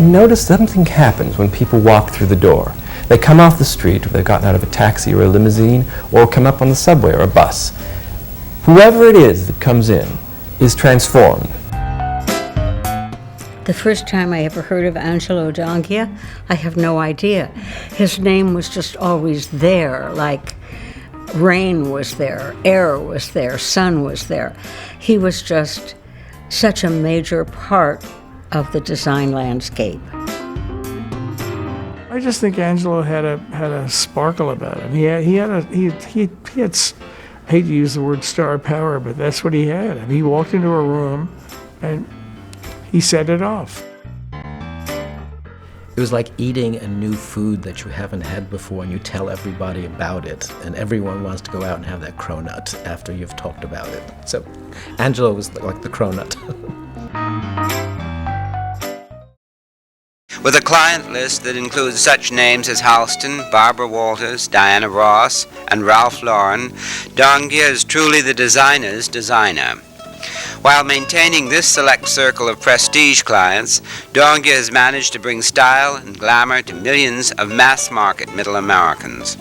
noticed something happens when people walk through the door. They come off the street, or they've gotten out of a taxi or a limousine, or come up on the subway or a bus. Whoever it is that comes in is transformed. The first time I ever heard of Angelo D'Anghia, I have no idea. His name was just always there, like rain was there, air was there, sun was there. He was just such a major part of the design landscape. I just think Angelo had a sparkle about him. He had I hate to use the word star power, but that's what he had. I mean, he walked into a room and he set it off. It was like eating a new food that you haven't had before, and you tell everybody about it, and everyone wants to go out and have that cronut after you've talked about it. So Angelo was like the cronut. With a client list that includes such names as Halston, Barbara Walters, Diana Ross, and Ralph Lauren, D'Anghia is truly the designer's designer. While maintaining this select circle of prestige clients, D'Anghia has managed to bring style and glamour to millions of mass-market middle Americans.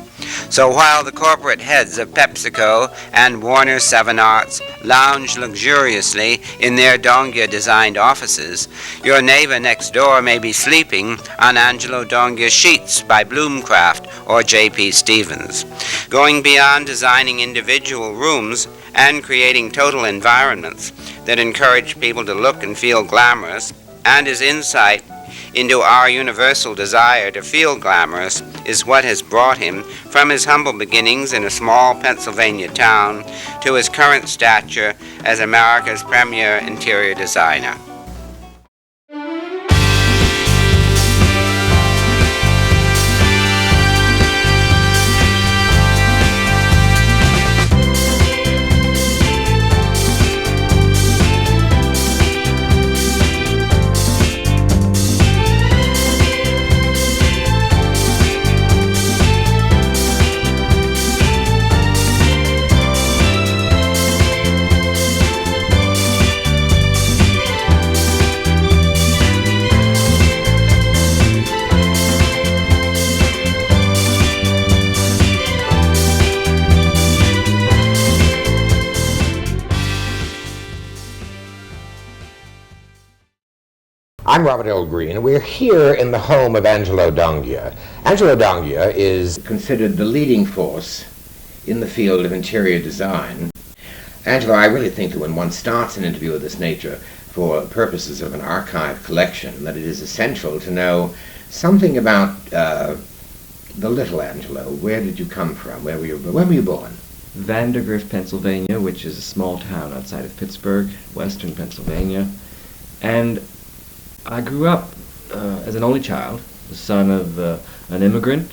So while the corporate heads of PepsiCo and Warner 7 Arts lounge luxuriously in their D'Anghia-designed offices, your neighbor next door may be sleeping on Angelo D'Anghia sheets by Bloomcraft or J.P. Stevens. Going beyond designing individual rooms and creating total environments that encourage people to look and feel glamorous, and his insight into our universal desire to feel glamorous is what has brought him from his humble beginnings in a small Pennsylvania town to his current stature as America's premier interior designer. I'm Robert L. Green, and we're here in the home of Angelo D'Anghia. Angelo D'Anghia is considered the leading force in the field of interior design. Angelo, I really think that when one starts an interview of this nature for purposes of an archive collection, that it is essential to know something about the little Angelo. Where did you come from? When were you born? Vandergrift, Pennsylvania, which is a small town outside of Pittsburgh, western Pennsylvania. And I grew up as an only child, the son of an immigrant,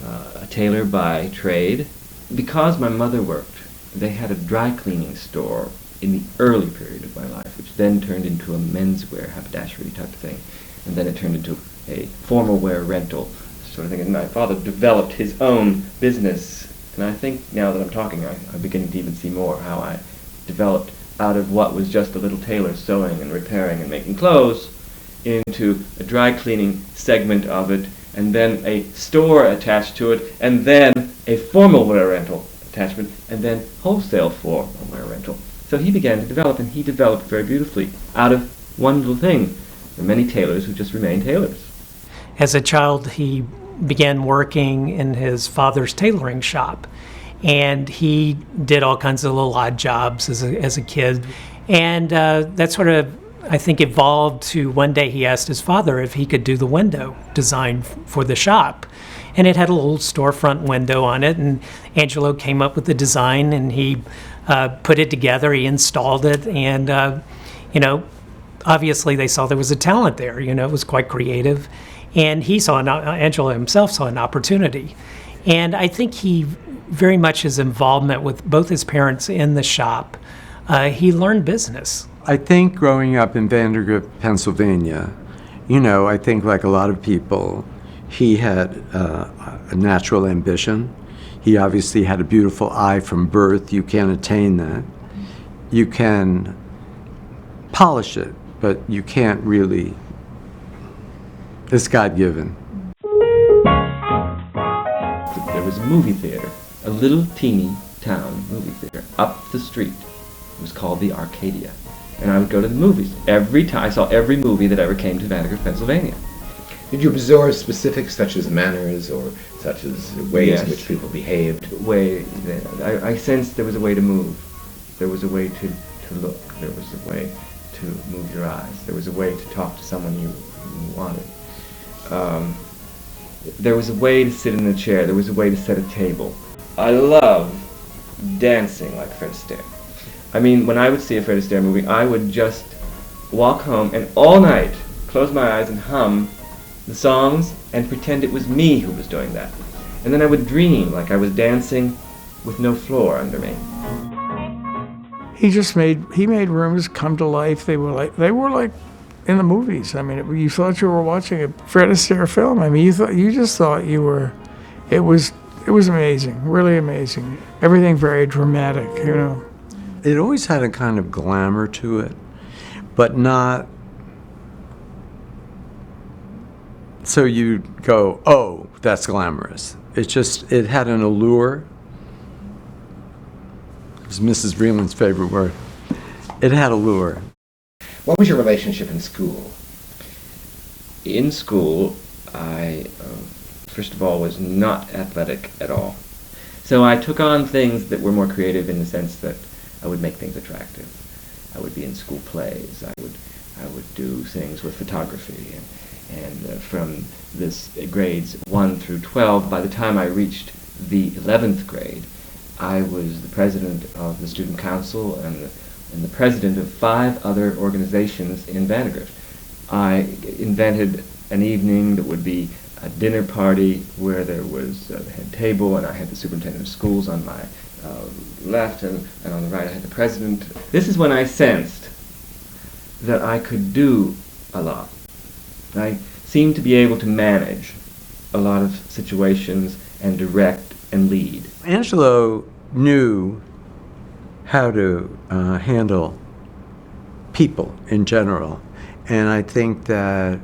a tailor by trade. Because my mother worked, they had a dry cleaning store in the early period of my life, which then turned into a menswear haberdashery type of thing, and then it turned into a formal wear rental sort of thing. And my father developed his own business, and I think now that I'm talking, I'm beginning to even see more how I developed out of what was just a little tailor sewing and repairing and making clothes into a dry cleaning segment of it, and then a store attached to it, and then a formal wear rental attachment, and then wholesale formal wear rental. So he began to develop, and he developed very beautifully out of one little thing. There are many tailors who just remain tailors. As a child, he began working in his father's tailoring shop, and he did all kinds of little odd jobs as a kid. And that sort of, I think, evolved to one day he asked his father if he could do the window design for the shop. And it had a little storefront window on it, and Angelo came up with the design, and he put it together, he installed it, and obviously they saw there was a talent there, it was quite creative. And Angelo himself saw an opportunity. And I think he very much his involvement with both his parents in the shop, he learned business. I think growing up in Vandergrift, Pennsylvania, I think like a lot of people, he had a natural ambition. He obviously had a beautiful eye from birth. You can't attain that. You can polish it, but you can't really It's God-given. There was a movie theater, a little teeny town movie theater up the street. It was called the Arcadia. And I would go to the movies. Every time, I saw every movie that ever came to Vandergrift, Pennsylvania. Did you absorb specifics such as manners or such as ways Yes. in which people behaved? I sensed there was a way to move. There was a way to look. There was a way to move your eyes. There was a way to talk to someone you wanted. There was a way to sit in a chair. There was a way to set a table. I love dancing like Fred Astaire. I mean, when I would see a Fred Astaire movie, I would just walk home and all night close my eyes and hum the songs and pretend it was me who was doing that. And then I would dream like I was dancing with no floor under me. He made rooms come to life. They were like in the movies. I mean, you thought you were watching a Fred Astaire film. I mean, you just thought you were. It was amazing, really amazing. Everything very dramatic, you know. It always had a kind of glamour to it, but not so you'd go, oh, that's glamorous. It had an allure. It's Mrs. Vreeland's favorite word. It had allure. What was your relationship in school? In school, I, first of all, was not athletic at all. So I took on things that were more creative in the sense that I would make things attractive. I would be in school plays. I would do things with photography. And from this grades 1 through 12, by the time I reached the 11th grade, I was the president of the student council and the president of 5 other organizations in Vandergrift. I invented an evening that would be a dinner party where there was the head table and I had the superintendent of schools on my left and on the right I had the president. This is when I sensed that I could do a lot. I seemed to be able to manage a lot of situations and direct and lead. Angelo knew how to handle people in general, and I think that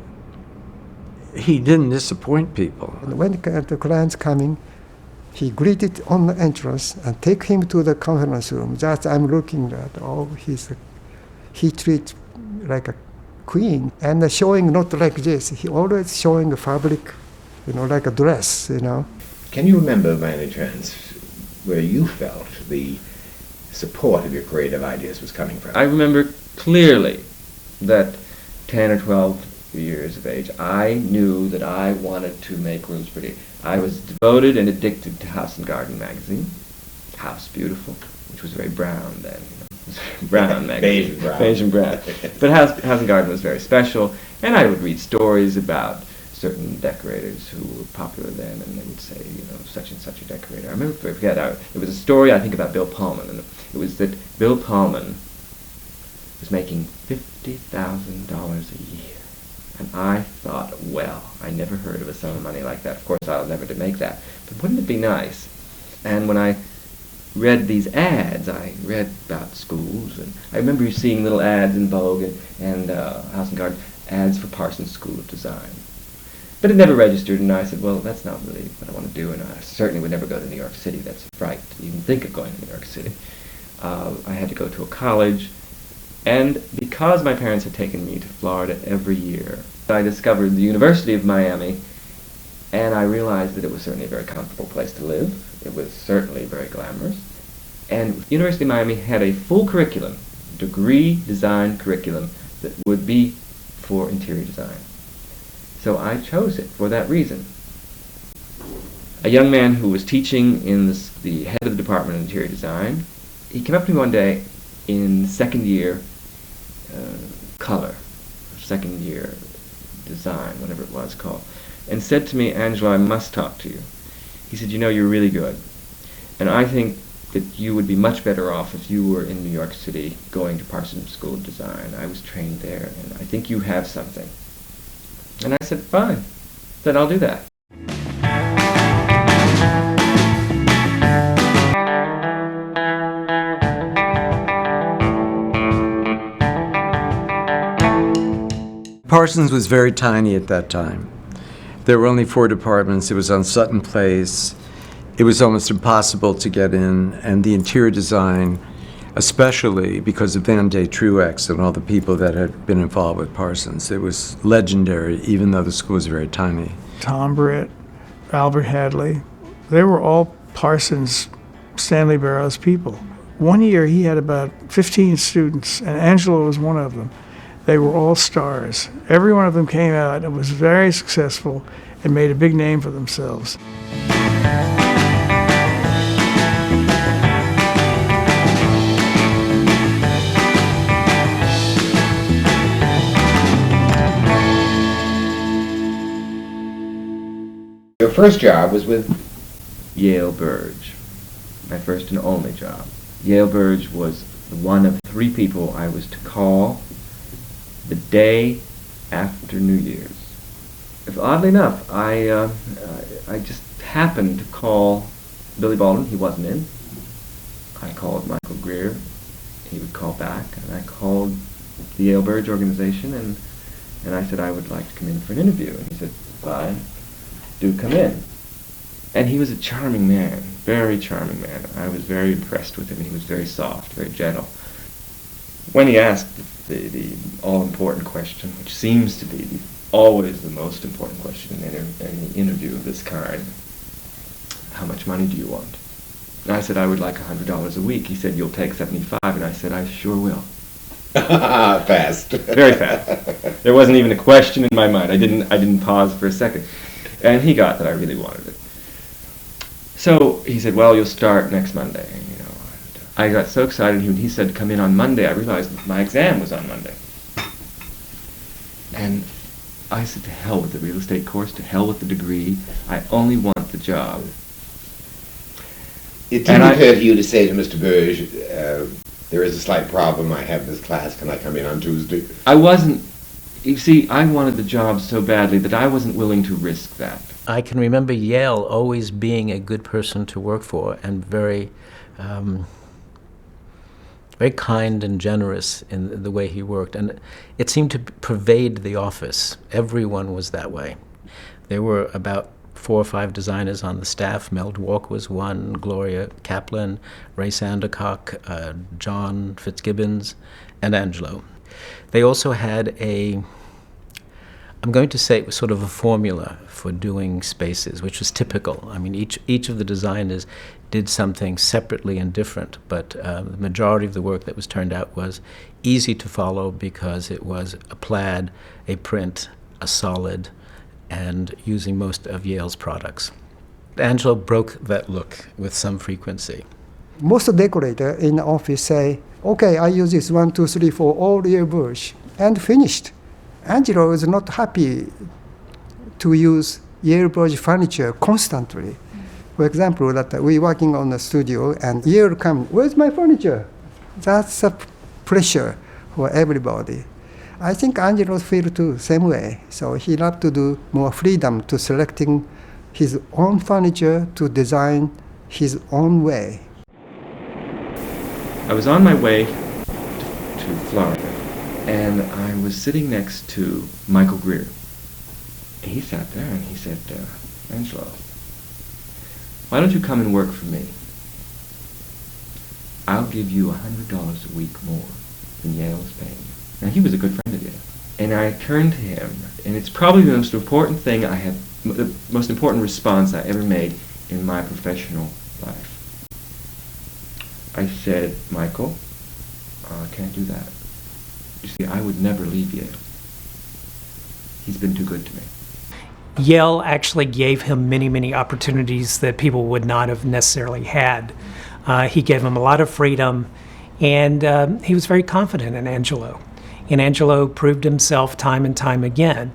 he didn't disappoint people. When the clients coming, he greeted on the entrance and take him to the conference room. Just I'm looking at, he treat like a queen and showing not like this. He always showing the public, like a dress, Can you remember, by any chance, where you felt the support of your creative ideas was coming from? I remember clearly that 10 or 12 years of age, I knew that I wanted to make rooms pretty. I was devoted and addicted to House and Garden magazine, House Beautiful, which was very brown then. Brown magazine. Beige and brown. But House and Garden was very special, and I would read stories about certain decorators who were popular then, and they would say, such and such a decorator. I forget, it was a story, I think, about Bill Pullman, and it was that Bill Pullman was making $50,000 a year. And I thought, well, I never heard of a sum of money like that. Of course, I'll never to make that. But wouldn't it be nice? And when I read these ads, I read about schools, and I remember seeing little ads in Vogue and House and Garden, ads for Parsons School of Design. But it never registered, and I said, well, that's not really what I want to do, and I certainly would never go to New York City. That's a fright to even think of going to New York City. I had to go to a college, and because my parents had taken me to Florida every year, I discovered the University of Miami, and I realized that it was certainly a very comfortable place to live. It was certainly very glamorous. And University of Miami had a full curriculum, degree design curriculum, that would be for interior design. So I chose it for that reason. A young man who was teaching in the head of the Department of Interior Design, he came up to me one day in second year color, second year design, whatever it was called, and said to me, Angelo, I must talk to you. He said, you're really good, and I think that you would be much better off if you were in New York City going to Parsons School of Design. I was trained there, and I think you have something. And I said, fine, then I'll do that. Parsons was very tiny at that time. There were only 4 departments. It was on Sutton Place. It was almost impossible to get in, and the interior design, especially because of Van Day Truex and all the people that had been involved with Parsons, it was legendary, even though the school was very tiny. Tom Britt, Albert Hadley, they were all Parsons, Stanley Barrows people. One year he had about 15 students, and Angelo was one of them. They were all stars. Every one of them came out and was very successful and made a big name for themselves. Your first job was with Yale Burge, my first and only job. Yale Burge was one of 3 people I was to call the day after New Year's. If, oddly enough, I just happened to call Billy Baldwin. He wasn't in. I called Michael Greer. He would call back, and I called the Yale Burge organization, and I said I would like to come in for an interview. And he said, fine, do come in. And he was a charming man, very charming man. I was very impressed with him. He was very soft, very gentle. When he asked the all-important question, which seems to be always the most important question in any interview of this kind, how much money do you want? And I said, I would like $100 a week. He said, you'll take 75, and I said, I sure will. Fast. Very fast. There wasn't even a question in my mind. I didn't pause for a second. And he got that I really wanted it. So he said, well, you'll start next Monday. You know, I got so excited when he said come in on Monday, I realized that my exam was on Monday. And I said, to hell with the real estate course, to hell with the degree. I only want the job. It didn't occur to you to say to Mr. Burge, there is a slight problem, I have this class, can I come in on Tuesday? I wasn't, you see, I wanted the job so badly that I wasn't willing to risk that. I can remember Yale always being a good person to work for and very kind and generous in the way he worked. And it seemed to pervade the office. Everyone was that way. There were about 4 or 5 designers on the staff. Mel Dwork was one, Gloria Kaplan, Ray Sandercock, John Fitzgibbons, and Angelo. They also had I'm going to say it was sort of a formula for doing spaces, which was typical. I mean, each of the designers did something separately and different, but the majority of the work that was turned out was easy to follow because it was a plaid, a print, a solid, and using most of Yale's products. Angelo broke that look with some frequency. Most decorators in the office say, okay, I use this 1, 2, 3 for all Yale Burge, and finished. Angelo is not happy to use Yale Burge furniture constantly. For example, that we're working on the studio and Yale come, where's my furniture? That's a pressure for everybody. I think Angelo feels too, same way. So he loved to do more freedom to selecting his own furniture to design his own way. I was on my way to Florida, and I was sitting next to Michael Greer. He sat there and he said, Angelo, why don't you come and work for me? I'll give you $100 a week more than Yale's paying you. Now, he was a good friend of Yale. And I turned to him, and it's probably the most important thing the most important response I ever made in my professional life. I said, Michael, I can't do that. You see, I would never leave Yale. He's been too good to me. Yale actually gave him many, many opportunities that people would not have necessarily had. He gave him a lot of freedom, and he was very confident in Angelo. And Angelo proved himself time and time again,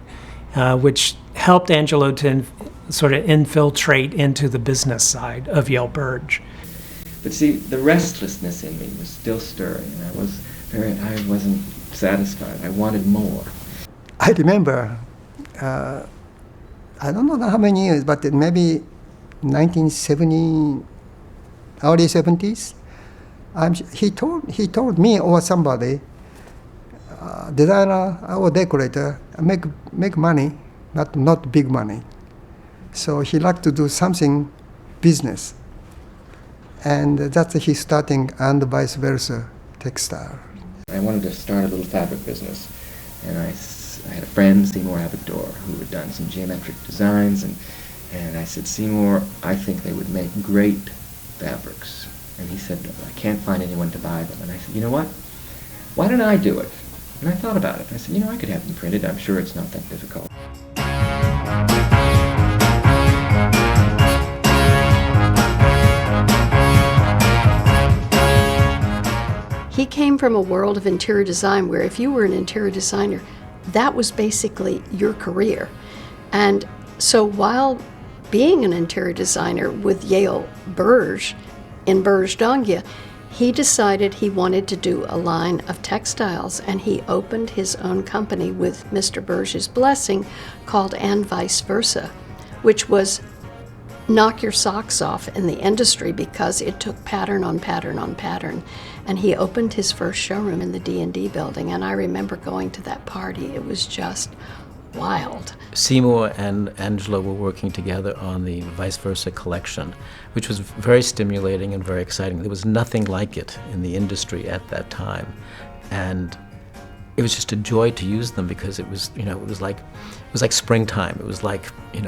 which helped Angelo to sort of infiltrate into the business side of Yale Burge. But see, the restlessness in me was still stirring, and I wasn't satisfied. I wanted more. I remember, I don't know how many years, but maybe 1970, early 70s. He told me or somebody, designer or decorator make money, not big money. So he liked to do something business, and that's he starting and vice versa textile. I wanted to start a little fabric business, and I had a friend, Seymour Abigdor, who had done some geometric designs, and I said, Seymour, I think they would make great fabrics. And he said, I can't find anyone to buy them. And I said, you know what? Why don't I do it? And I thought about it. I said, I could have them printed. I'm sure it's not that difficult. He came from a world of interior design where if you were an interior designer, that was basically your career. And so while being an interior designer with Yale Berge in Berge d'Anguia, he decided he wanted to do a line of textiles, and he opened his own company with Mr. Berge's blessing called And Vice Versa, which was knock your socks off in the industry because it took pattern on pattern on pattern. And he opened his first showroom in the D&D building, and I remember going to that party. It was just wild. Seymour and Angelo were working together on the Vice Versa collection, which was very stimulating and very exciting. There was nothing like it in the industry at that time. And it was just a joy to use them because it was, it was like springtime. It was like,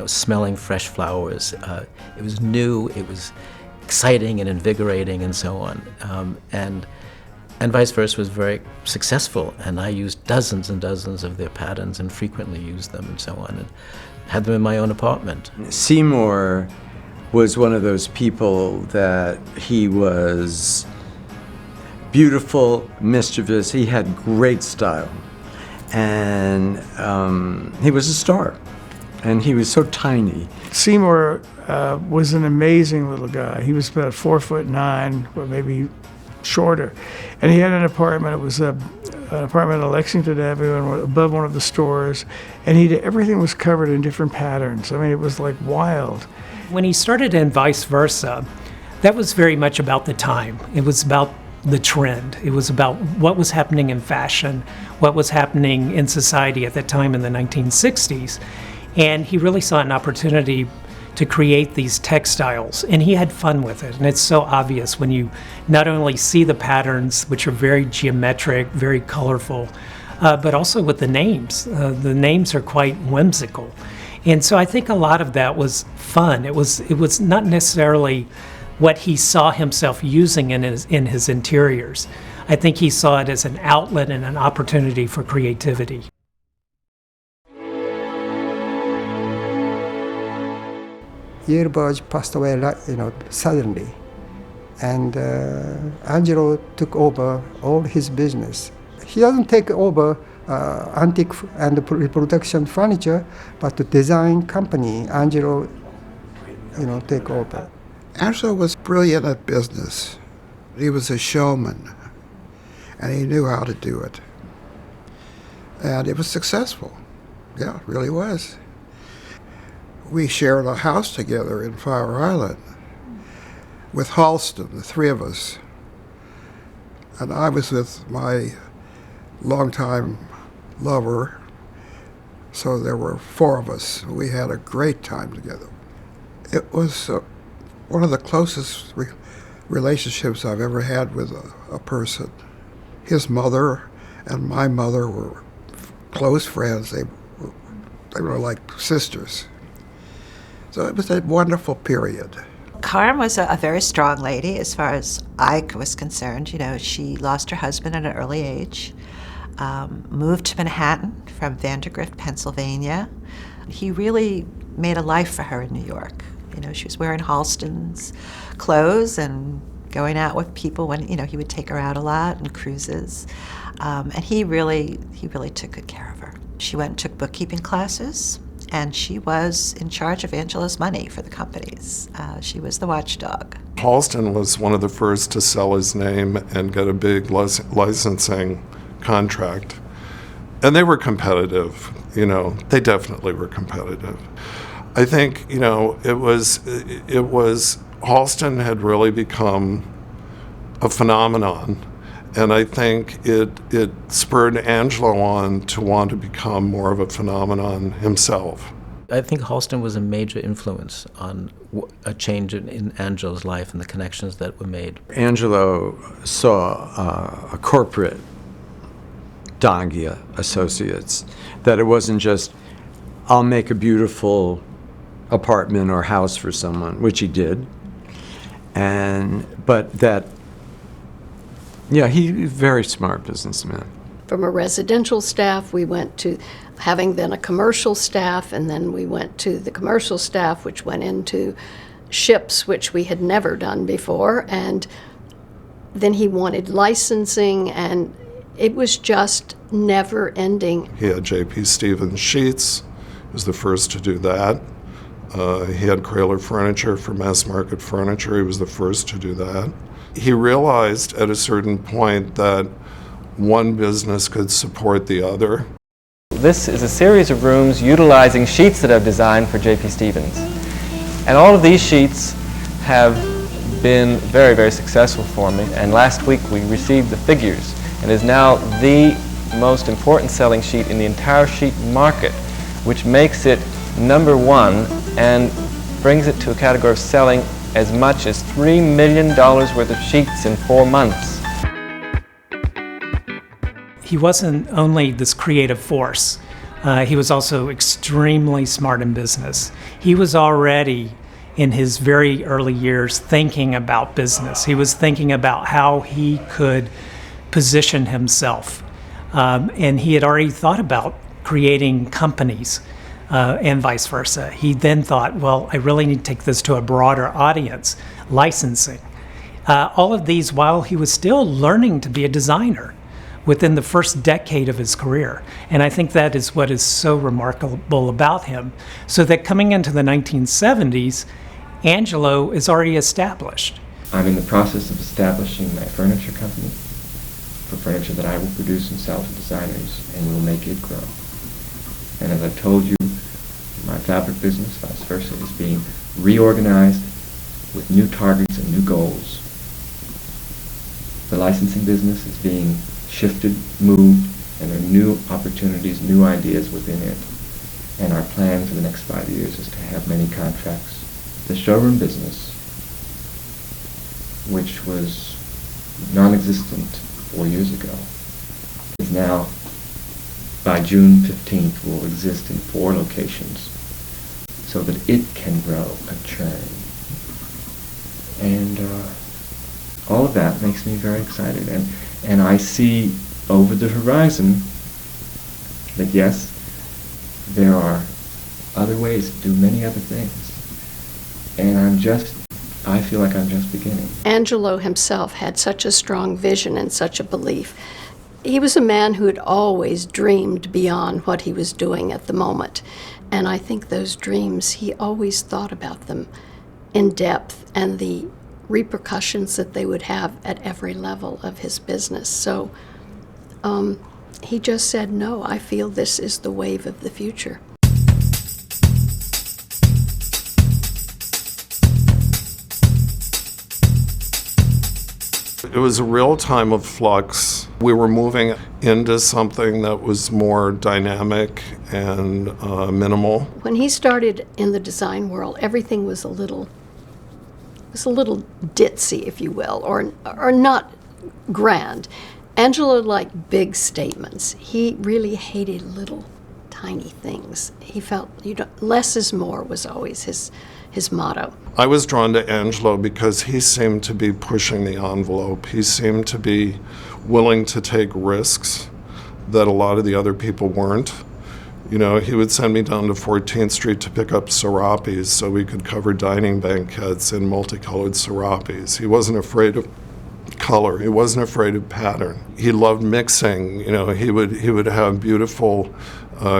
smelling fresh flowers. It was new, it was exciting and invigorating and so on. And Vice Versa was very successful, and I used dozens and dozens of their patterns and frequently used them and so on, and had them in my own apartment. Seymour was one of those people that he was beautiful, mischievous, he had great style, and he was a star, and he was so tiny. Seymour was an amazing little guy. He was about 4'9", or maybe shorter, and he had an apartment. It was an apartment on Lexington Avenue above one of the stores, and everything was covered in different patterns. I mean, it was like wild. When he started in Vice Versa, that was very much about the time. It was about the trend. It was about what was happening in fashion, what was happening in society at that time in the 1960s. And he really saw an opportunity to create these textiles, and he had fun with it. And it's so obvious when you not only see the patterns, which are very geometric, very colorful, but also with the names. The names are quite whimsical. And so I think a lot of that was fun. It was not necessarily what he saw himself using in his interiors. I think he saw it as an outlet and an opportunity for creativity. Yale Berge passed away, suddenly, and Angelo took over all his business. He doesn't take over antique and reproduction furniture, but the design company, Angelo, take over. Angelo was brilliant at business. He was a showman, and he knew how to do it. And it was successful. Yeah, it really was. We shared a house together in Fire Island with Halston, the three of us. And I was with my longtime lover, so there were four of us. We had a great time together. It was one of the closest relationships I've ever had with a person. His mother and my mother were close friends. They were like sisters. So it was a wonderful period. Carmen was a very strong lady as far as I was concerned. She lost her husband at an early age, moved to Manhattan from Vandergrift, Pennsylvania. He really made a life for her in New York. She was wearing Halston's clothes and going out with people when, he would take her out a lot and cruises. And he really took good care of her. She went and took bookkeeping classes, and she was in charge of Angelo's money for the companies. She was the watchdog. Halston was one of the first to sell his name and get a big licensing contract. And they were competitive, they definitely were competitive. I think, it was Halston had really become a phenomenon, And I think it spurred Angelo on to want to become more of a phenomenon himself. I think Halston was a major influence on a change in Angelo's life and the connections that were made. Angelo saw a corporate Donghia Associates, that it wasn't just, I'll make a beautiful apartment or house for someone, which he did, but that, yeah, he's a very smart businessman. From a residential staff, we went to having then a commercial staff, and then we went to the commercial staff, which went into ships, which we had never done before, and then he wanted licensing, and it was just never ending. He had J.P. Stevens Sheets, was the first to do that. He had Krahler Furniture for mass market furniture. He was the first to do that. He realized at a certain point that one business could support the other. This is a series of rooms utilizing sheets that I've designed for J.P. Stevens. And all of these sheets have been very, very successful for me. And last week we received the figures, and is now the most important selling sheet in the entire sheet market, which makes it #1 and brings it to a category of selling as much as $3 million worth of sheets in 4 months. He wasn't only this creative force, he was also extremely smart in business. He was already, in his very early years, thinking about business. He was thinking about how he could position himself. And he had already thought about creating companies and vice versa. He then thought, well, I really need to take this to a broader audience, licensing. All of these while he was still learning to be a designer within the first decade of his career. And I think that is what is so remarkable about him. So that coming into the 1970s, Angelo is already established. I'm in the process of establishing my furniture company for furniture that I will produce and sell to designers, and will make it grow. And as I've told you, my fabric business, vice versa, is being reorganized with new targets and new goals. The licensing business is being shifted, moved, and there are new opportunities, new ideas within it. And our plan for the next 5 years is to have many contracts. The showroom business, which was non-existent 4 years ago, is now, by June 15th, will exist in 4 locations so that it can grow and churn. And all of that makes me very excited. And I see over the horizon that, yes, there are other ways to do many other things. And I feel like I'm just beginning. Angelo himself had such a strong vision and such a belief. He was a man who had always dreamed beyond what he was doing at the moment. And I think those dreams, he always thought about them in depth and the repercussions that they would have at every level of his business. So he just said, no, I feel this is the wave of the future. It was a real time of flux. We were moving into something that was more dynamic and minimal. When he started in the design world, everything was a little ditzy, if you will, or not grand. Angelo liked big statements. He really hated little tiny things. He felt less is more was always his motto. I was drawn to Angelo because he seemed to be pushing the envelope. He seemed to be willing to take risks that a lot of the other people weren't. You know, he would send me down to 14th Street to pick up serapes so we could cover dining banquettes in multicolored serapes. He wasn't afraid of color. He wasn't afraid of pattern. He loved mixing. You know, he would have beautiful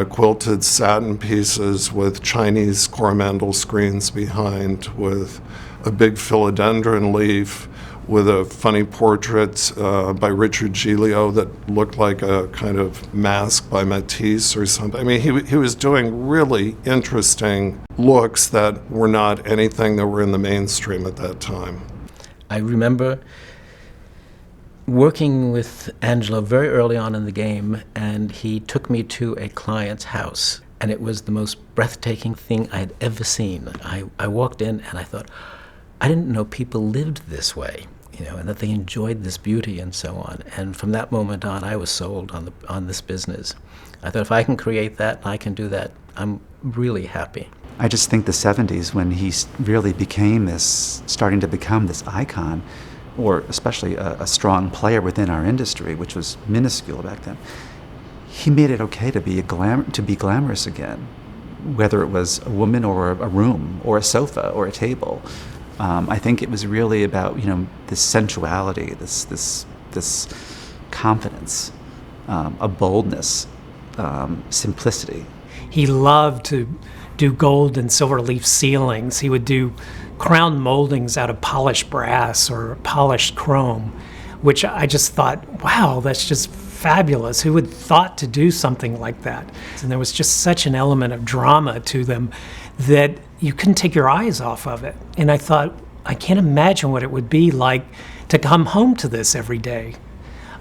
quilted satin pieces with Chinese Coromandel screens behind, with a big philodendron leaf, with a funny portrait by Richard Giglio that looked like a kind of mask by Matisse or something. I mean, he was doing really interesting looks that were not anything that were in the mainstream at that time. I remember working with Angelo very early on in the game, and he took me to a client's house, and it was the most breathtaking thing I had ever seen. I walked in and I thought, I didn't know people lived this way, and that they enjoyed this beauty and so on. And from that moment on, I was sold on this business. I thought, if I can create that and I can do that, I'm really happy. I just think the 70s, when he really starting to become this icon, or especially a strong player within our industry, which was minuscule back then, he made it okay to be glamorous again, whether it was a woman or a room or a sofa or a table. I think it was really about this sensuality, this confidence, a boldness, simplicity. He loved to do gold and silver leaf ceilings. He would do crown moldings out of polished brass or polished chrome, which I just thought, wow, that's just fabulous. Who would thought to do something like that? And there was just such an element of drama to them that you couldn't take your eyes off of it. And I thought, I can't imagine what it would be like to come home to this every day.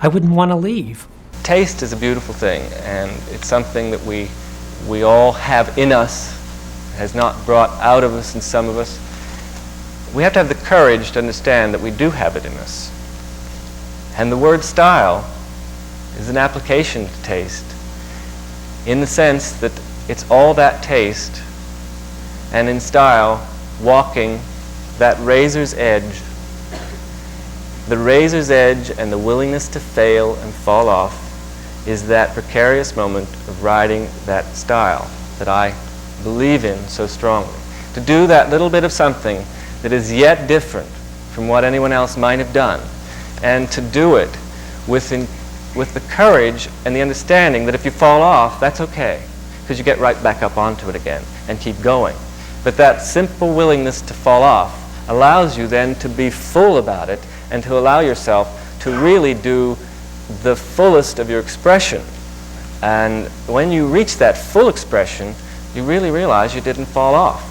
I wouldn't want to leave. Taste is a beautiful thing, and it's something that we all have in us, has not brought out of us in some of us. We have to have the courage to understand that we do have it in us. And the word style is an application to taste, in the sense that it's all that taste, and in style, walking that razor's edge. The razor's edge and the willingness to fail and fall off is that precarious moment of riding that style that I believe in so strongly. To do that little bit of something that is yet different from what anyone else might have done, and to do it with the courage and the understanding that if you fall off, that's okay, because you get right back up onto it again and keep going. But that simple willingness to fall off allows you then to be full about it and to allow yourself to really do the fullest of your expression. And when you reach that full expression, you really realize you didn't fall off.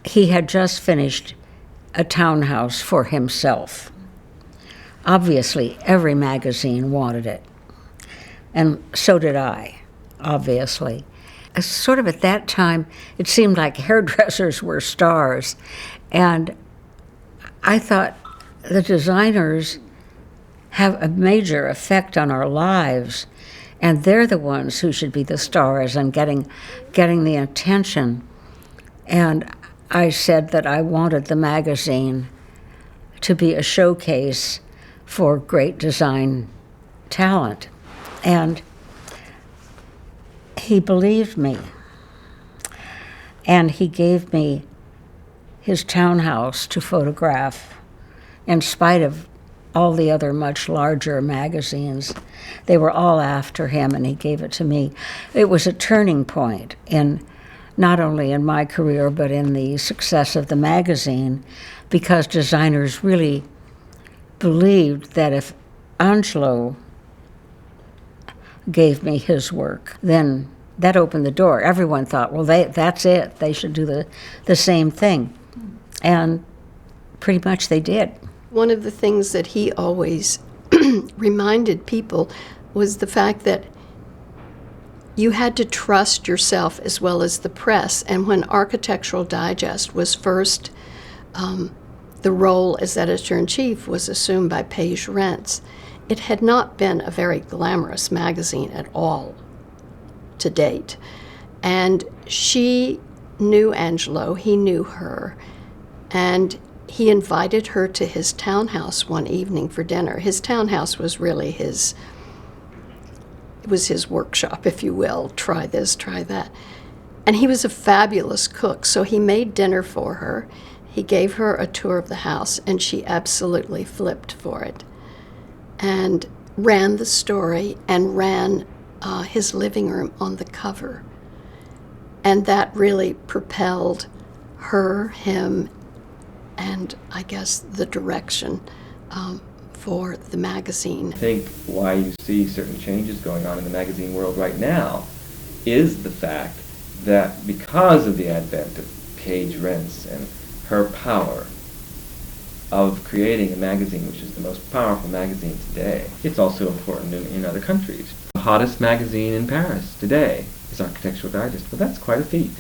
He had just finished a townhouse for himself. Obviously, every magazine wanted it. And so did I, obviously. Sort of at that time, it seemed like hairdressers were stars. And I thought the designers have a major effect on our lives, and they're the ones who should be the stars and getting the attention. And I said that I wanted the magazine to be a showcase for great design talent. And he believed me. And he gave me his townhouse to photograph, in spite of all the other much larger magazines. They were all after him, and he gave it to me. It was a turning point in not only in my career, but in the success of the magazine, because designers really believed that if Angelo gave me his work, then that opened the door. Everyone thought, well, that's it. They should do the same thing. And pretty much they did. One of the things that he always reminded people was the fact that you had to trust yourself as well as the press. And when Architectural Digest was first, the role as editor-in-chief was assumed by Paige Rents. It had not been a very glamorous magazine at all to date. And she knew Angelo, he knew her, and he invited her to his townhouse one evening for dinner. His townhouse was really his workshop, if you will. Try this, try that. And he was a fabulous cook, so he made dinner for her. He gave her a tour of the house, and she absolutely flipped for it. And ran the story and ran his living room on the cover. And that really propelled her, him, and I guess the direction for the magazine. I think why you see certain changes going on in the magazine world right now is the fact that because of the advent of Paige Rents and her power, of creating a magazine which is the most powerful magazine today. It's also important in other countries. The hottest magazine in Paris today is Architectural Digest, but that's quite a feat.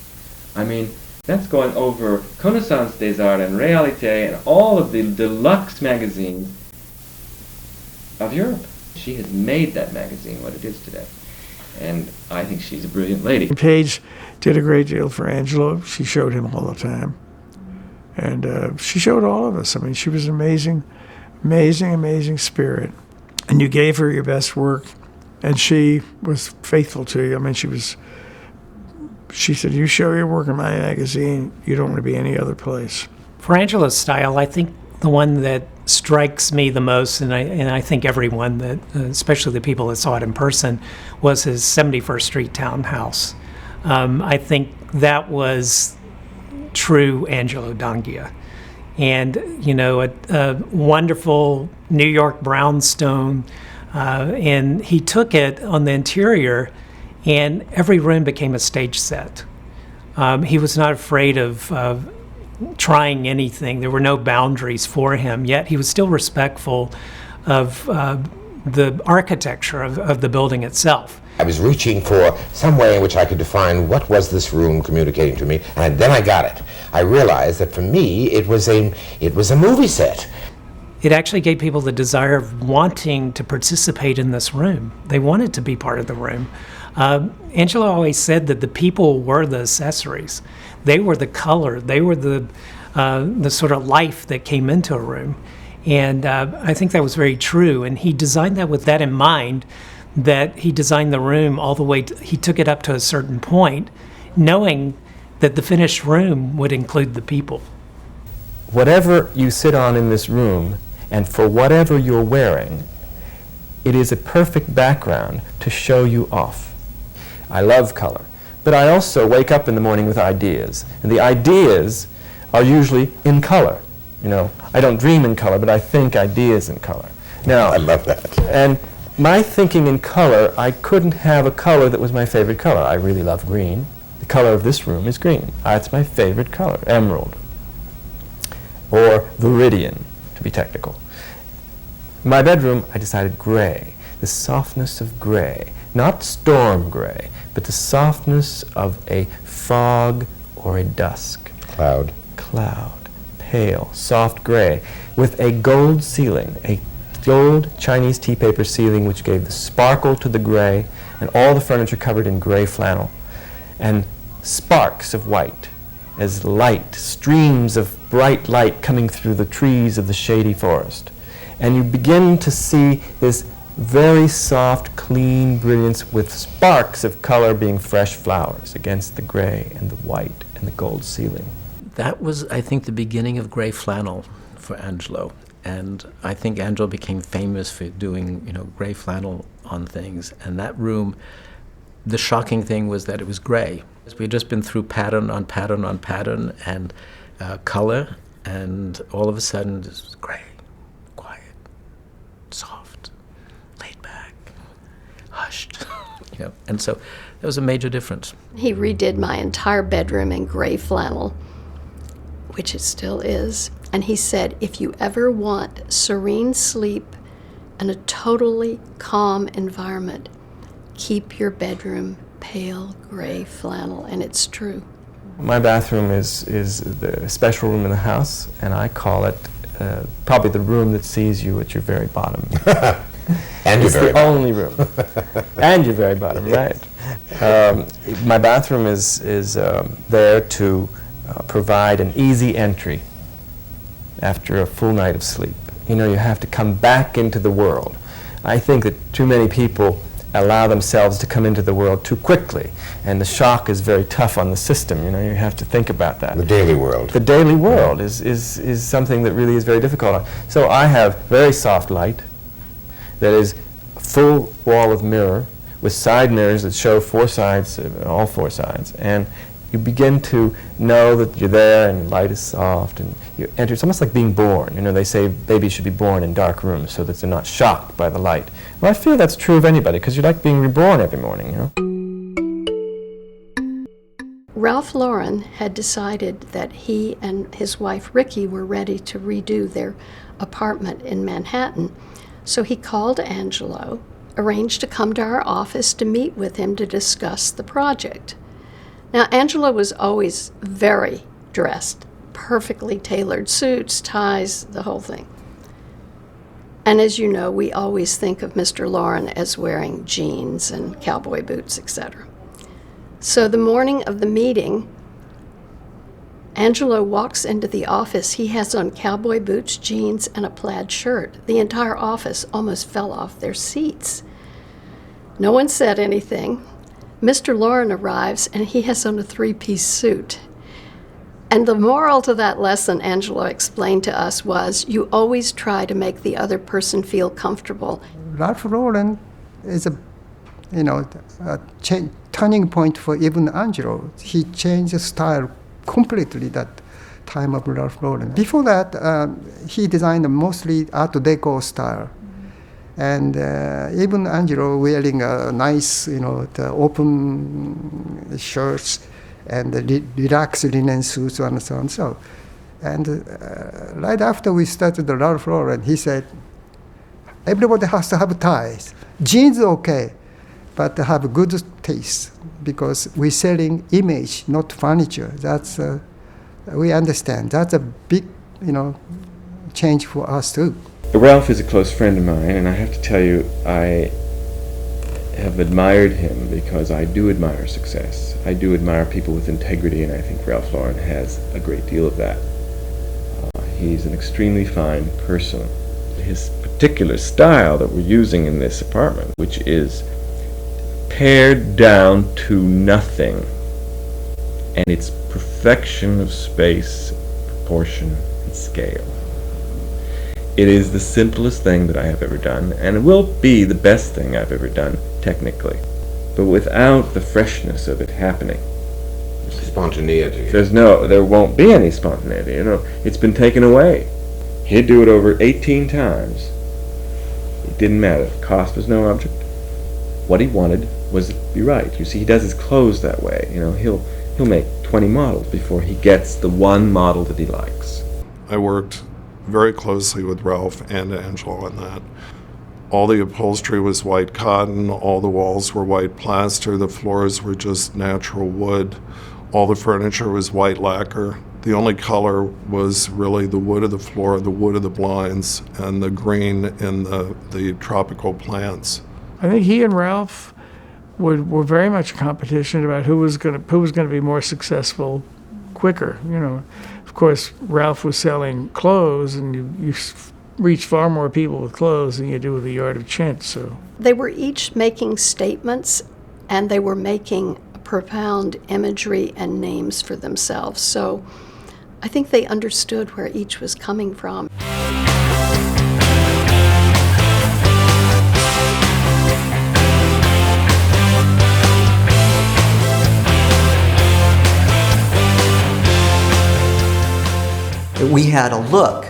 I mean, that's going over Connaissance des Arts and Réalité and all of the deluxe magazines of Europe. She has made that magazine what it is today. And I think she's a brilliant lady. Paige did a great deal for Angelo. She showed him all the time. And she showed all of us. I mean, she was an amazing, amazing, amazing spirit. And you gave her your best work, and she was faithful to you. I mean, she said, you show your work in my magazine, you don't want to be any other place. For Angelo's style, I think the one that strikes me the most, and I think everyone, that, especially the people that saw it in person, was his 71st Street townhouse. I think that was true Angelo D'Anghia. And, you know, a wonderful New York brownstone, and he took it on the interior, and every room became a stage set. He was not afraid of trying anything. There were no boundaries for him, yet he was still respectful of the architecture of the building itself. I was reaching for some way in which I could define what was this room communicating to me, and then I got it. I realized that for me it was a movie set. It actually gave people the desire of wanting to participate in this room. They wanted to be part of the room. Angelo always said that the people were the accessories. They were the color. They were the sort of life that came into a room. And I think that was very true. And he designed that with that in mind, that he designed the room all the way, he took it up to a certain point, knowing that the finished room would include the people. Whatever you sit on in this room, and for whatever you're wearing, it is a perfect background to show you off. I love color, but I also wake up in the morning with ideas, and the ideas are usually in color. You know, I don't dream in color, but I think ideas in color. Now, I love that. And my thinking in color, I couldn't have a color that was my favorite color. I really love green. The color of this room is green. It's my favorite color, emerald, or viridian, to be technical. In my bedroom, I decided gray, the softness of gray, not storm gray, but the softness of a fog or a dusk. Cloud. Cloud, pale, soft gray, with a gold ceiling, a gold Chinese tea paper ceiling which gave the sparkle to the gray, and all the furniture covered in gray flannel, and sparks of white as light, streams of bright light coming through the trees of the shady forest. And you begin to see this very soft, clean brilliance with sparks of color being fresh flowers against the gray and the white and the gold ceiling. That was, I think, the beginning of gray flannel for Angelo. And I think Angelo became famous for doing, you know, gray flannel on things. And that room, the shocking thing was that it was gray. We had just been through pattern on pattern on pattern and color, and all of a sudden it was gray, quiet, soft, laid back, hushed. You know, and so that was a major difference. He redid my entire bedroom in gray flannel, which it still is. And he said, if you ever want serene sleep and a totally calm environment, keep your bedroom pale gray flannel. And it's true. My bathroom is the special room in the house, and I call it probably the room that sees you at your very bottom. And your very bottom. It's the only room. And your very bottom, right. My bathroom is there to provide an easy entry after a full night of sleep. You know, you have to come back into the world. I think that too many people allow themselves to come into the world too quickly, and the shock is very tough on the system. You know, you have to think about that. The daily world. The daily world is something that really is very difficult. So I have very soft light that is a full wall of mirror with side mirrors that show four sides, all four sides, and you begin to know that you're there and light is soft and you enter. It's almost like being born. You know, they say babies should be born in dark rooms so that they're not shocked by the light. Well, I feel that's true of anybody because you like being reborn every morning, you know. Ralph Lauren had decided that he and his wife Ricky were ready to redo their apartment in Manhattan. So he called Angelo, arranged to come to our office to meet with him to discuss the project. Now, Angelo was always very dressed, perfectly tailored suits, ties, the whole thing. And as you know, we always think of Mr. Lauren as wearing jeans and cowboy boots, etc. So the morning of the meeting, Angelo walks into the office. He has on cowboy boots, jeans, and a plaid shirt. The entire office almost fell off their seats. No one said anything. Mr. Lauren arrives, and he has on a three-piece suit. And the moral to that lesson, Angelo explained to us, was you always try to make the other person feel comfortable. Ralph Lauren is a turning point for even Angelo. He changed his style completely that time of Ralph Lauren. Before that, he designed mostly Art Deco style. And even Angelo wearing a nice, the open shirts and the relaxed linen suits and so on. So, and right after we started the Ralph Lauren, he said, everybody has to have ties. Jeans okay, but have good taste because we're selling image, not furniture. That's we understand. That's a big, change for us too. Ralph is a close friend of mine, and I have to tell you, I have admired him because I do admire success. I do admire people with integrity, and I think Ralph Lauren has a great deal of that. He's an extremely fine person. His particular style that we're using in this apartment, which is pared down to nothing, and it's perfection of space, proportion, and scale. It is the simplest thing that I have ever done, and it will be the best thing I've ever done, technically. But without the freshness of it happening. Spontaneity. There won't be any spontaneity. It's been taken away. He'd do it over 18 times. It didn't matter. Cost was no object. What he wanted was to be right. You see, he does his clothes that way. He'll make 20 models before he gets the one model that he likes. I worked very closely with Ralph and Angelo on that. All the upholstery was white cotton, all the walls were white plaster, the floors were just natural wood, all the furniture was white lacquer. The only color was really the wood of the floor, the wood of the blinds, and the green in the tropical plants. I think he and Ralph were very much a competition about who was going to be more successful quicker. Of course, Ralph was selling clothes, and you reach far more people with clothes than you do with a yard of chintz. So they were each making statements, and they were making profound imagery and names for themselves. So I think they understood where each was coming from. We had a look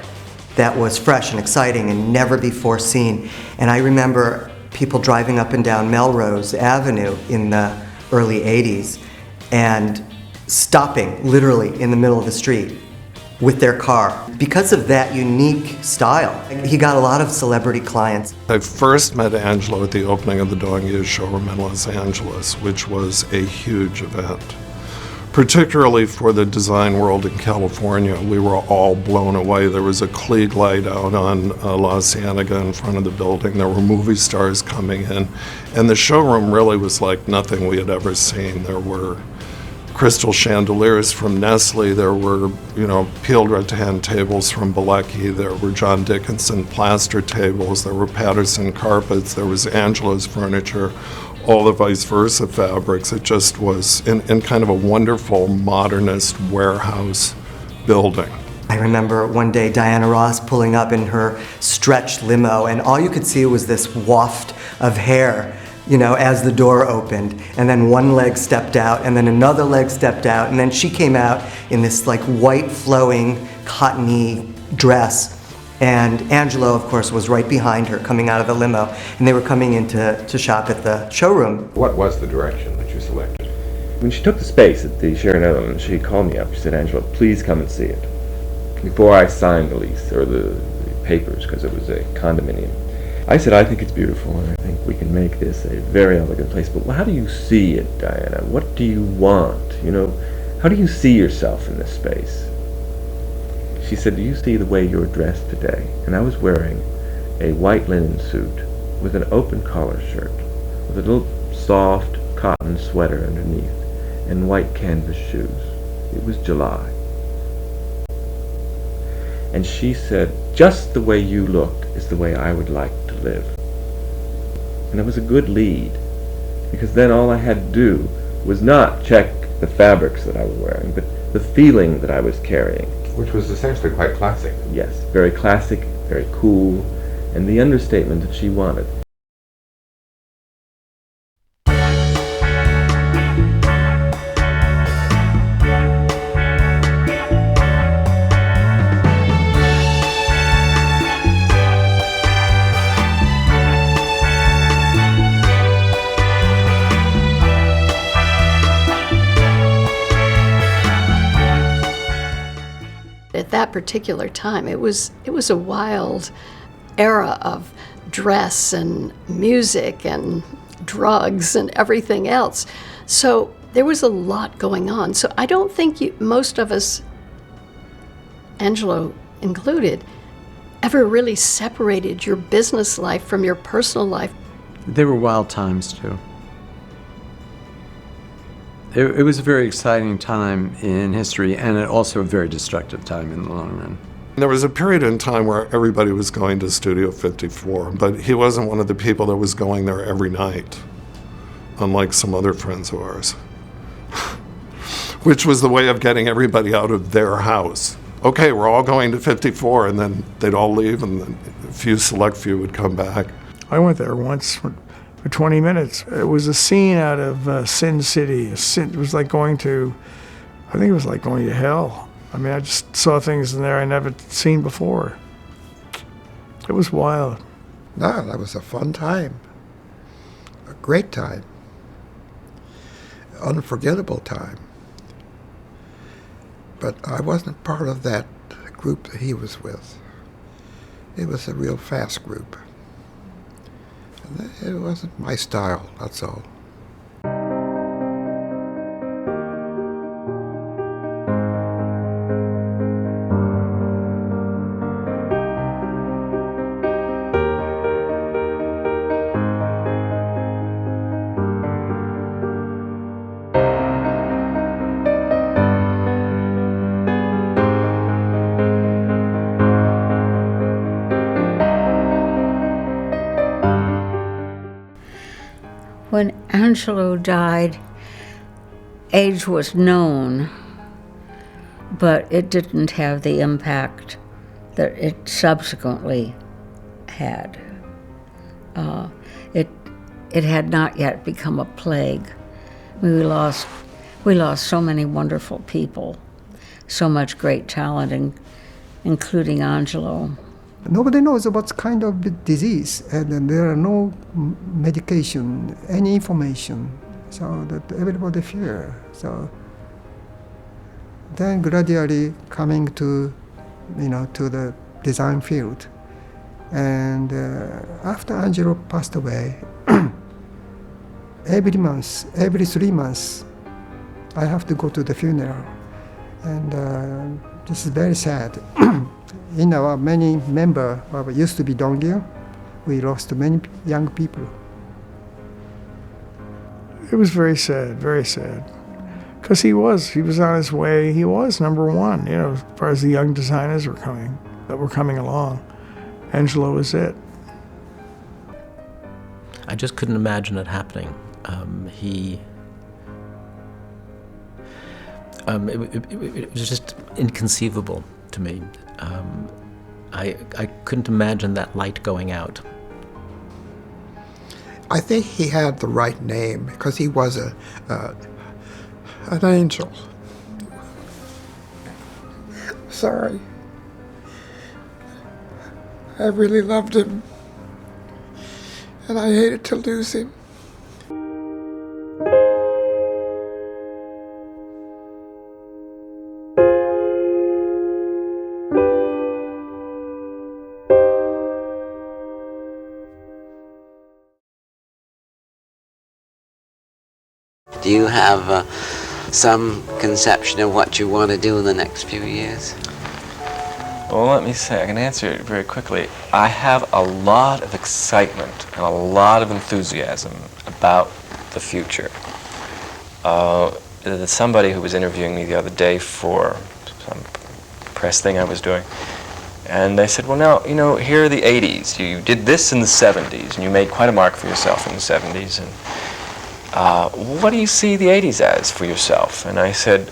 that was fresh and exciting and never before seen. And I remember people driving up and down Melrose Avenue in the early 80s and stopping literally in the middle of the street with their car because of that unique style. He got a lot of celebrity clients. I first met Angelo at the opening of the Dongya showroom in Los Angeles, which was a huge event. Particularly for the design world in California, we were all blown away. There was a Klieg light out on La Cienega in front of the building. There were movie stars coming in. And the showroom really was like nothing we had ever seen. There were crystal chandeliers from Nestle. There were, peeled rattan tables from Bielecki. There were John Dickinson plaster tables. There were Patterson carpets. There was Angelo's furniture. All the vice versa fabrics. It just was in kind of a wonderful modernist warehouse building. I remember one day Diana Ross pulling up in her stretch limo, and all you could see was this waft of hair, as the door opened. And then one leg stepped out, and then another leg stepped out, and then she came out in this like white flowing cottony dress. And Angelo, of course, was right behind her coming out of the limo, and they were coming in to shop at the showroom. What was the direction that you selected? When she took the space at the Sheraton Netherlands, she called me up. She said, "Angelo, please come and see it." Before I signed the lease, or the papers, because it was a condominium, I said, "I think it's beautiful, and I think we can make this a very elegant place, but how do you see it, Diana? What do you want? How do you see yourself in this space?" She said, "Do you see the way you're dressed today?" And I was wearing a white linen suit with an open collar shirt, with a little soft cotton sweater underneath, and white canvas shoes. It was July. And she said, "Just the way you look is the way I would like to live." And it was a good lead, because then all I had to do was not check the fabrics that I was wearing, but the feeling that I was carrying. Which was essentially quite classic. Yes, very classic, very cool, and the understatement that she wanted. At that particular time, it was a wild era of dress and music and drugs and everything else. So there was a lot going on. So I don't think most of us, Angelo included, ever really separated your business life from your personal life. They were wild times, too. It was a very exciting time in history, and also a very destructive time in the long run. There was a period in time where everybody was going to Studio 54, but he wasn't one of the people that was going there every night, unlike some other friends of ours, which was the way of getting everybody out of their house. Okay, we're all going to 54, and then they'd all leave, and then a select few would come back. I went there once for 20 minutes. It was a scene out of Sin City. It was like going to, I think it was like going to hell. I mean, I just saw things in there I never seen before. It was wild. No, that was a fun time. A great time. Unforgettable time. But I wasn't part of that group that he was with. It was a real fast group. It wasn't my style, that's all. When Angelo died, age was known, but it didn't have the impact that it subsequently had. It had not yet become a plague. We lost so many wonderful people, so much great talent, including Angelo. Nobody knows what kind of disease, and there are no medication, any information, so that everybody fear. So then gradually coming to, to the design field, and after Angelo passed away, every 3 months, I have to go to the funeral, and this is very sad. In our many members of used to be Dongia, we lost many young people. It was very sad, because he was on his way. He was number one, as far as the young designers were coming along. Angelo was it. I just couldn't imagine it happening. It was just inconceivable to me. I couldn't imagine that light going out. I think he had the right name because he was an angel. Sorry. I really loved him, and I hated to lose him. Do you have some conception of what you want to do in the next few years? Well, let me say, I can answer it very quickly. I have a lot of excitement and a lot of enthusiasm about the future. There's somebody who was interviewing me the other day for some press thing I was doing, and they said, well, now, you know, here are the 80s. You did this in the 70s, and you made quite a mark for yourself in the 70s. And what do you see the 80s as for yourself? And I said,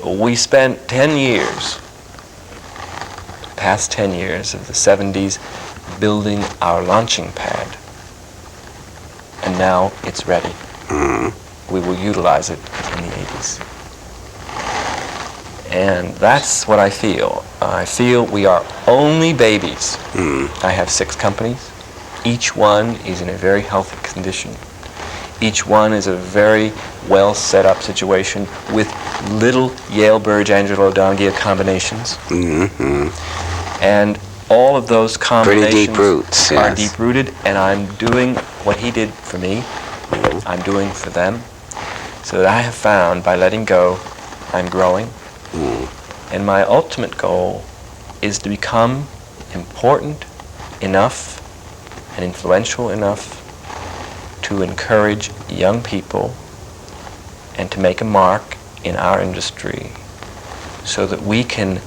we spent 10 years, past 10 years of the 70s, building our launching pad. And now it's ready. We will utilize it in the 80s. And that's what I feel. I feel we are only babies. I have 6 companies. Each one is in a very healthy condition. Each one is a very well set up situation with little Yale Burge Angelo D'Anghia combinations. And all of those combinations pretty deep roots, are yes. deep rooted, and I'm doing what he did for me, I'm doing for them. So that I have found by letting go, I'm growing. And my ultimate goal is to become important enough and influential enough to encourage young people and to make a mark in our industry so that we can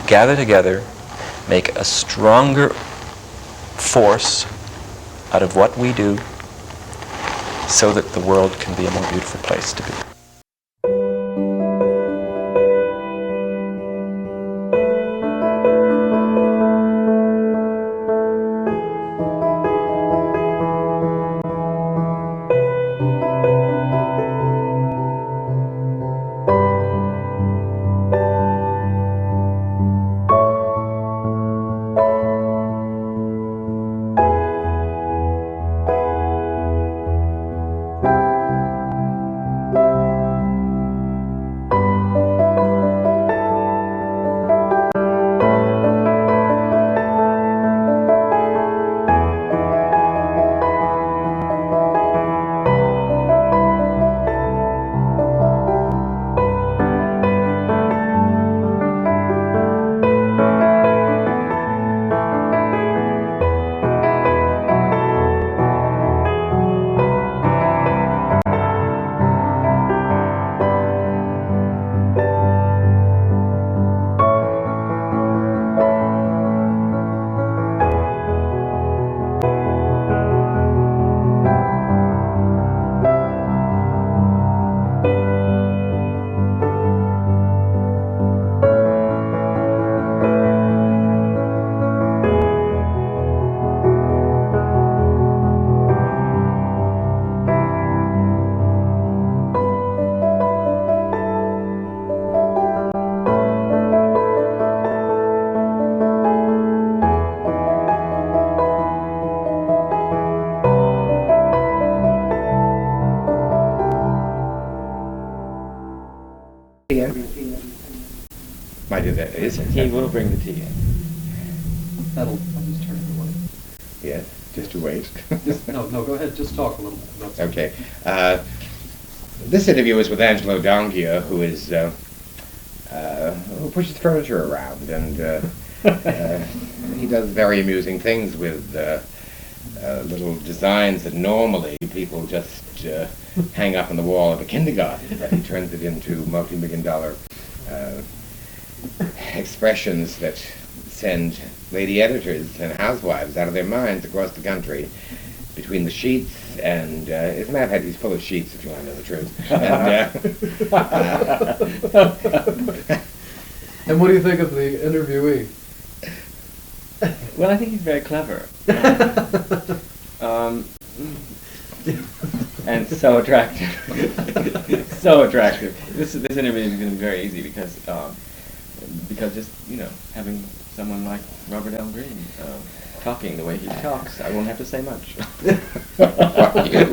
gather together, make a stronger force out of what we do so that the world can be a more beautiful place to be. Might do that. He will bring the tea in. I'll just turn it away. Yes, just to wait. No, go ahead. Just talk a little bit. Okay. This interview is with Angelo D'Anghia, who is who pushes furniture around, and he does very amusing things with little designs that normally people just hang up on the wall of a kindergarten, but he turns it into multi-million-dollar expressions that send lady editors and housewives out of their minds across the country between the sheets and as a matter of fact, he's full of sheets if you want to know the truth. And what do you think of the interviewee? Well, I think he's very clever. And so attractive. So attractive. This interview is going to be very easy because just, you know, having someone like Robert L. Greene talking the way he talks, I won't have to say much. Fuck you.